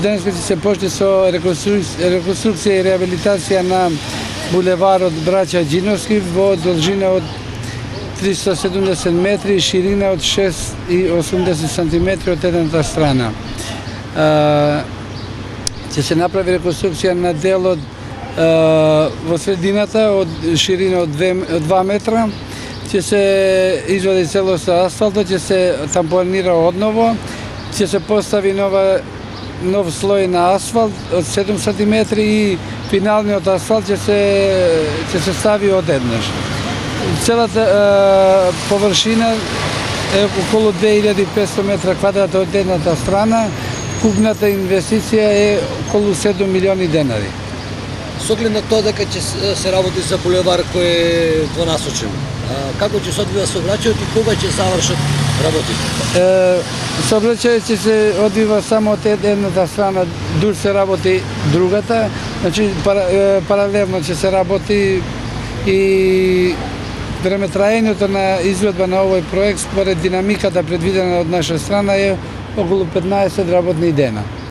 Денес ќе се почне со реконструкција и реабилитација на булеварот Браќа Џиновски во должина од 370 метри и ширина од 6,80 сантиметри од едната страна. Ќе се направи реконструкција на делот во средината од ширина од 2 метра. Ќе се извади целосно асфалтот, ќе се тампонира одново, ќе се постави нов слој на асфалт од 7 см и финалниот асфалт ќе се стави одеднаш. Целата површина е околу 2500 метра квадрат од едната страна. Купната инвестиција е околу 7 милиони денари. С оглед на тоа дека ќе се работи за булевар кој е двонасочен, како ќе се одвива сообраќајот и кога ќе завршат работите? Сообраќајот ќе се одвива само од едната страна, дур се работи другата, значи паралелно ќе се работи и времетраењето на изведба на овој проект според динамиката предвидена од наша страна е околу 15 работни дена.